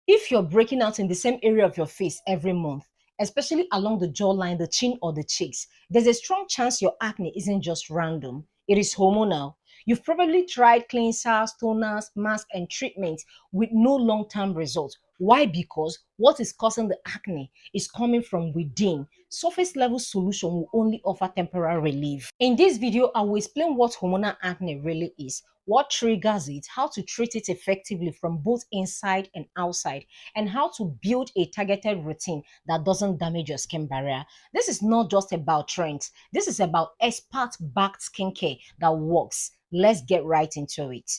If you're breaking out in the same area of your face every month, especially along the jawline, the chin, or the cheeks, there's a strong chance your acne isn't just random, it is hormonal. You've probably tried cleansers, toners, masks, and treatments with no long term results. Why? Because what is causing the acne is coming from within. Surface level solution will only offer temporary relief. In this video, I will explain what hormonal acne really is, what triggers it, how to treat it effectively from both inside and outside, and how to build a targeted routine that doesn't damage your skin barrier. This is not just about trends, this is about expert-backed skincare that works. Let's get right into it.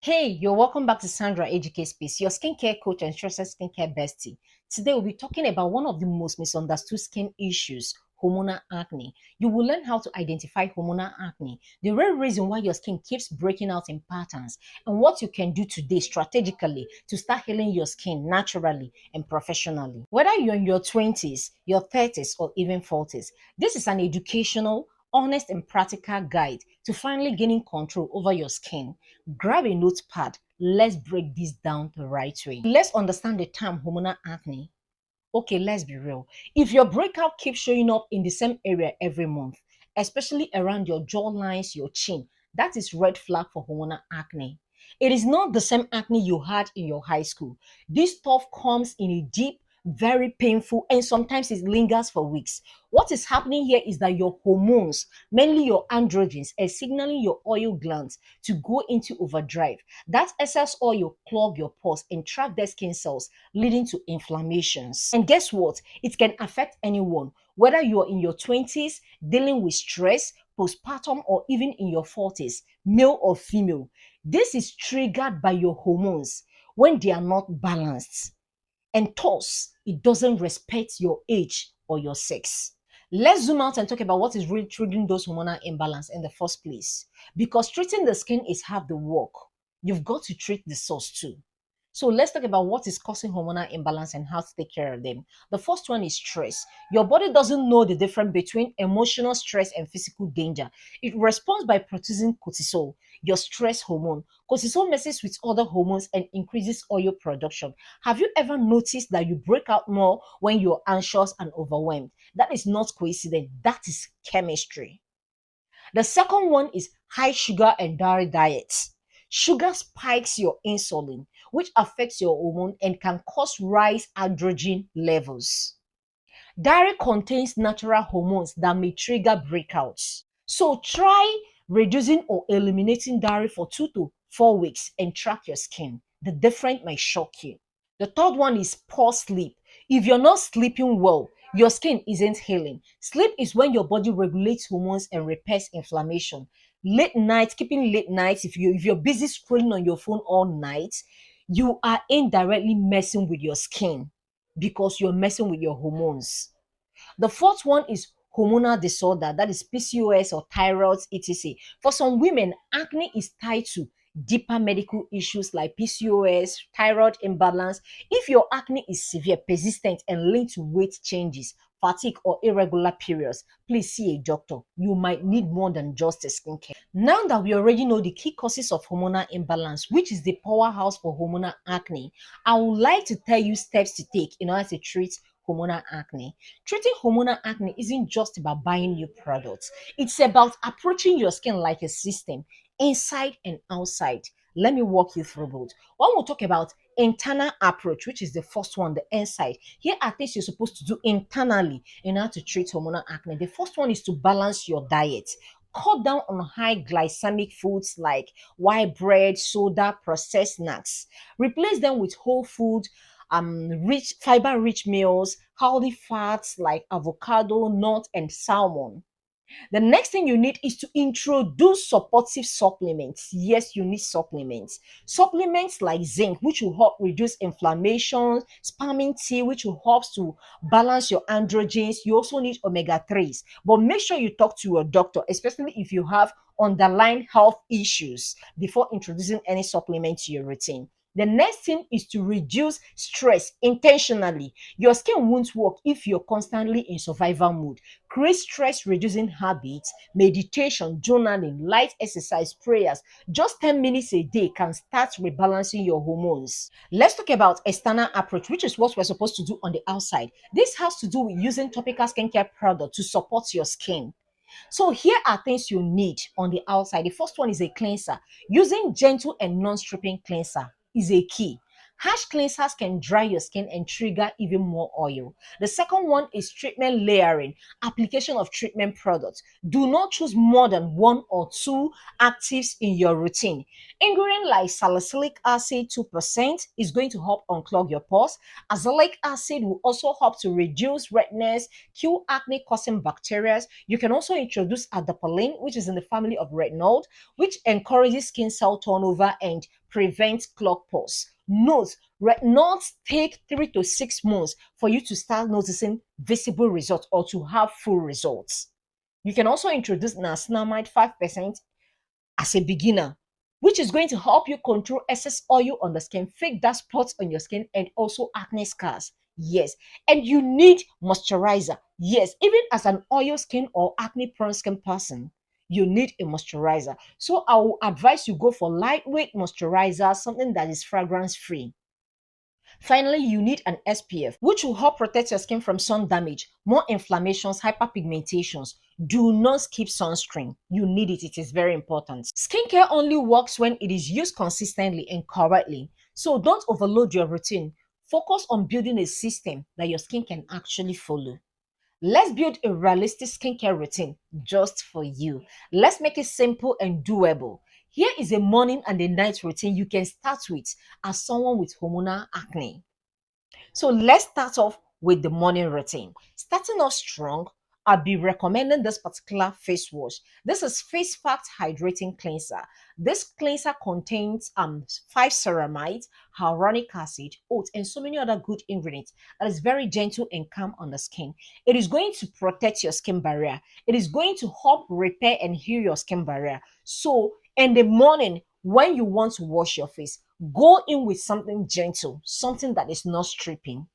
Hey, you're welcome back to Sandra Ejike Space, your skincare coach and trusted skincare bestie. Today we'll be talking about one of the most misunderstood skin issues, hormonal acne. You will learn how to identify hormonal acne, the real reason why your skin keeps breaking out in patterns, and what you can do today strategically to start healing your skin naturally and professionally. Whether you're in your 20s, your 30s, or even 40s, this is an educational, honest, and practical guide to finally gaining control over your skin. Grab a notepad. Let's break this down the right way. Let's understand the term hormonal acne. Okay, let's be real. If your breakout keeps showing up in the same area every month, especially around your jawlines, your chin, that is red flag for hormonal acne. It is not the same acne you had in your high school. This stuff comes in a deep, very painful, and sometimes it lingers for weeks. What is happening here is that your hormones, mainly your androgens, are signaling your oil glands to go into overdrive. That excess oil clog your pores and trap dead skin cells, leading to inflammations. And guess what? It can affect anyone, whether you're in your 20s dealing with stress, postpartum, or even in your 40s, male or female. This is triggered by your hormones when they are not balanced. And thus, it doesn't respect your age or your sex. Let's zoom out and talk about what is really triggering those hormonal imbalance in the first place. Because treating the skin is half the work. You've got to treat the source too. So let's talk about what is causing hormonal imbalance and how to take care of them. The first one is stress. Your body doesn't know the difference between emotional stress and physical danger. It responds by producing cortisol, your stress hormone. Cortisol messes with other hormones and increases oil production. Have you ever noticed that you break out more when you're anxious and overwhelmed? That is not coincidence, that is chemistry. The second one is high sugar and dairy diets. Sugar spikes your insulin, which affects your hormone and can cause rise androgen levels. Dairy contains natural hormones that may trigger breakouts. So try reducing or eliminating dairy for 2 to 4 weeks and track your skin. The difference might shock you. The third one is poor sleep. If you're not sleeping well, your skin isn't healing. Sleep is when your body regulates hormones and repairs inflammation. Late nights, keeping late nights, if you're busy scrolling on your phone all night, you are indirectly messing with your skin because you're messing with your hormones. The fourth one is hormonal disorder, that is PCOS or thyroid, etc. For some women, acne is tied to deeper medical issues like PCOS, thyroid imbalance. If your acne is severe, persistent, and linked to weight changes, fatigue, or irregular periods, please see a doctor. You might need more than just a skincare. Now that we already know the key causes of hormonal imbalance, which is the powerhouse for hormonal acne, I would like to tell you steps to take in order to treat hormonal acne. Treating hormonal acne isn't just about buying new products. It's about approaching your skin like a system, inside and outside. Let me walk you through both. One will talk about internal approach, which is the first one, the inside. Here are things you're supposed to do internally in order to treat hormonal acne. The first one is to balance your diet. Cut down on high glycemic foods like white bread, soda, processed snacks. Replace them with whole food, rich fiber rich meals, healthy fats like avocado, nut, and salmon. The next thing you need is to introduce supportive supplements. Yes, you need supplements. Supplements like zinc, which will help reduce inflammation, spalming tea, which will help to balance your androgens. You also need omega-3s. But make sure you talk to your doctor, especially if you have underlying health issues, before introducing any supplement to your routine. The next thing is to reduce stress intentionally. Your skin won't work if you're constantly in survival mode. Create stress reducing habits, meditation, journaling, light exercise, prayers. Just 10 minutes a day can start rebalancing your hormones. Let's talk about external approach, which is what we're supposed to do on the outside. This has to do with using topical skincare product to support your skin. So here are things you need on the outside. The first one is a cleanser. Using gentle and non-stripping cleanser is a key. Harsh cleansers can dry your skin and trigger even more oil. The second one is treatment layering, application of treatment products. Do not choose more than one or two actives in your routine. Ingredient like salicylic acid 2% is going to help unclog your pores. Azelaic acid will also help to reduce redness, kill acne causing bacteria. You can also introduce adapalene, which is in the family of retinol, which encourages skin cell turnover and prevents clogged pores. Note, retinols take 3 to 6 months for you to start noticing visible results or to have full results. You can also introduce niacinamide 5% as a beginner, which is going to help you control excess oil on the skin, fake dark spots on your skin, and also acne scars. Yes. And you need moisturizer. Yes. Even as an oil skin or acne prone skin person, you need a moisturizer. So I will advise you go for lightweight moisturizer, something that is fragrance free. Finally, you need an SPF, which will help protect your skin from sun damage, more inflammations, hyperpigmentations. Do not skip sunscreen. You need it. It is very important. Skincare only works when it is used consistently and correctly. So don't overload your routine. Focus on building a system that your skin can actually follow. Let's build a realistic skincare routine just for you. Let's make it simple and doable. Here is a morning and a night routine you can start with as someone with hormonal acne. So let's start off with the morning routine. Starting off strong, I'll be recommending this particular face wash. This is Face Fact Hydrating Cleanser. This cleanser contains 5 ceramides, hyaluronic acid, oats, and so many other good ingredients that is very gentle and calm on the skin. It is going to protect your skin barrier. It is going to help repair and heal your skin barrier. So in the morning, when you want to wash your face, go in with something gentle, something that is not stripping.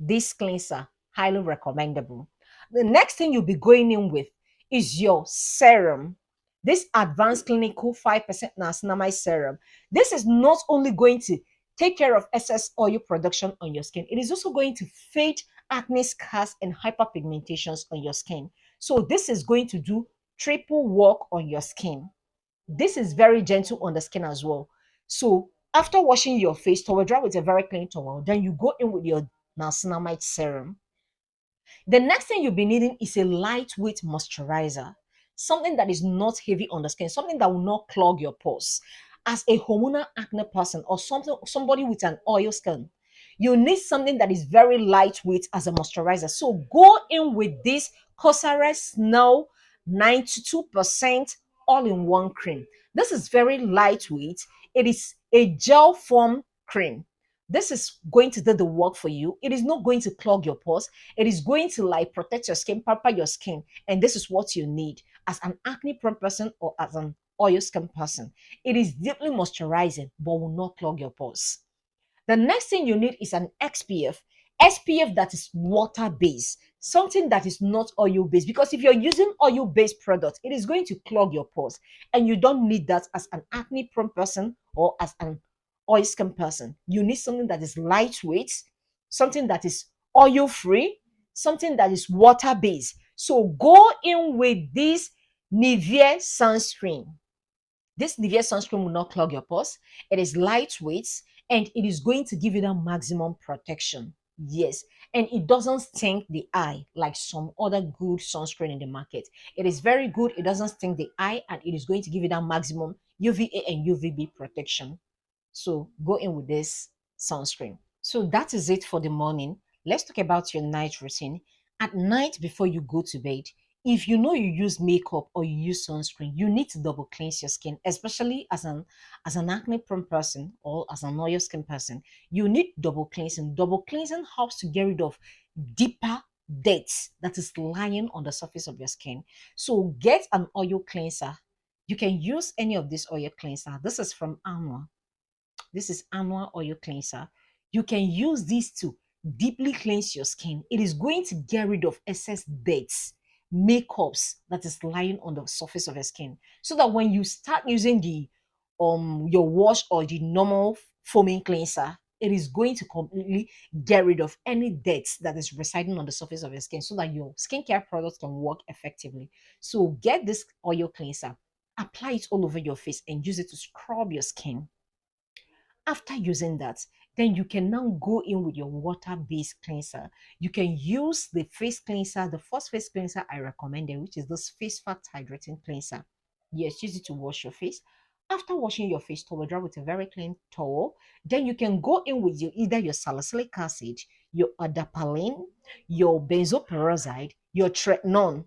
This cleanser, highly recommendable. The next thing you'll be going in with is your serum. This advanced clinical 5% niacinamide serum. This is not only going to take care of excess oil production on your skin, it is also going to fade acne scars and hyperpigmentations on your skin. So this is going to do triple work on your skin. This is very gentle on the skin as well. So after washing your face, towel dry with a very clean towel, then you go in with your niacinamide serum. The next thing you'll be needing is a lightweight moisturizer, something that is not heavy on the skin, something that will not clog your pores. As a hormonal acne person or somebody with an oil skin, you need something that is very lightweight as a moisturizer. So go in with this Cosrx Snow 92% all-in-one cream. This is very lightweight. It is a gel form cream. This is going to do the work for you. It is not going to clog your pores. It is going to like protect your skin, pamper your skin. And this is what you need as an acne prone person or as an oil skin person. It is deeply moisturizing, but will not clog your pores. The next thing you need is an SPF that is water based, something that is not oil based. Because if you're using oil based product, it is going to clog your pores, and you don't need that as an acne prone person or as an oil skin person. You need something that is lightweight, something that is oil free, something that is water based. So go in with this Nivea sunscreen. This Nivea sunscreen will not clog your pores. It is lightweight and it is going to give you that maximum protection. Yes, and it doesn't stink the eye like some other good sunscreen in the market. It is very good. It doesn't stink the eye and it is going to give you that maximum UVA and UVB protection. So go in with this sunscreen. So that is it for the morning. Let's talk about your night routine. At night before you go to bed, if you know you use makeup or you use sunscreen, you need to double cleanse your skin, especially as an acne prone person or as an oil skin person. You need double cleansing. Double cleansing helps to get rid of deeper dirt that is lying on the surface of your skin. So get an oil cleanser. You can use any of this oil cleanser. This is from Armour. This is annual oil cleanser. You can use this to deeply cleanse your skin. It is going to get rid of excess dirt, makeups that is lying on the surface of your skin, so that when you start using the your wash or the normal foaming cleanser, it is going to completely get rid of any dirt that is residing on the surface of your skin, so that your skincare products can work effectively. So get this oil cleanser, apply it all over your face, and use it to scrub your skin. After using that, then you can now go in with your water-based cleanser. You can use the face cleanser, the first face cleanser I recommended, which is this face fat hydrating cleanser. Yes, use it to wash your face. After washing your face, towel dry with a very clean towel. Then you can go in with either your salicylic acid, your adapalene, your benzoperoxide, your tretinoin.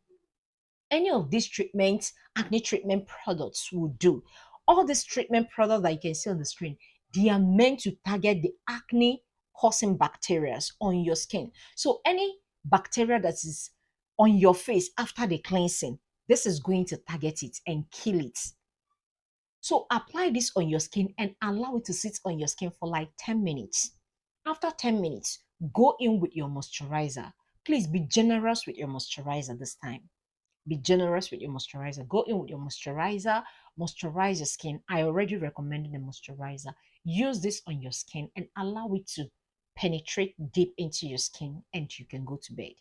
Any of these treatments, acne treatment products will do. All these treatment products that you can see on the screen, they are meant to target the acne causing bacteria on your skin. So any bacteria that is on your face after the cleansing, this is going to target it and kill it. So apply this on your skin and allow it to sit on your skin for like 10 minutes. After 10 minutes, go in with your moisturizer. Please be generous with your moisturizer this time. Be generous with your moisturizer. Go in with your moisturizer, moisturize your skin. I already recommended the moisturizer. Use this on your skin and allow it to penetrate deep into your skin, and you can go to bed.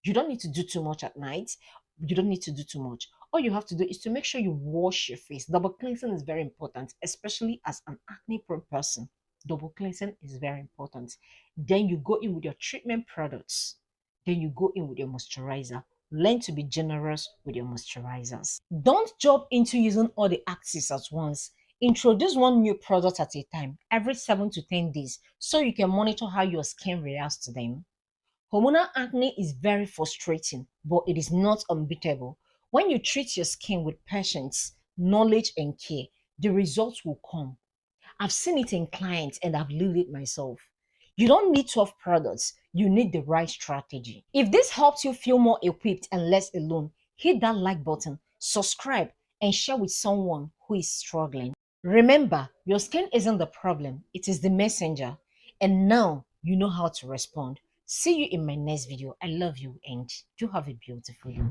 You don't need to do too much at night. You don't need to do too much. All you have to do is to make sure you wash your face. Double cleansing is very important, especially as an acne prone person. Double cleansing is very important. Then you go in with your treatment products. Then you go in with your moisturizer. Learn to be generous with your moisturizers. Don't jump into using all the axes at once. Introduce one new product at a time every 7 to 10 days so you can monitor how your skin reacts to them. Hormonal acne is very frustrating, but it is not unbeatable. When you treat your skin with patience, knowledge, and care, the results will come. I've seen it in clients and I've lived it myself. You don't need 12 products, you need the right strategy. If this helps you feel more equipped and less alone, hit that like button, subscribe, and share with someone who is struggling. Remember, your skin isn't the problem, it is the messenger. And now you know how to respond. See you in my next video. I love you and do have a beautiful day.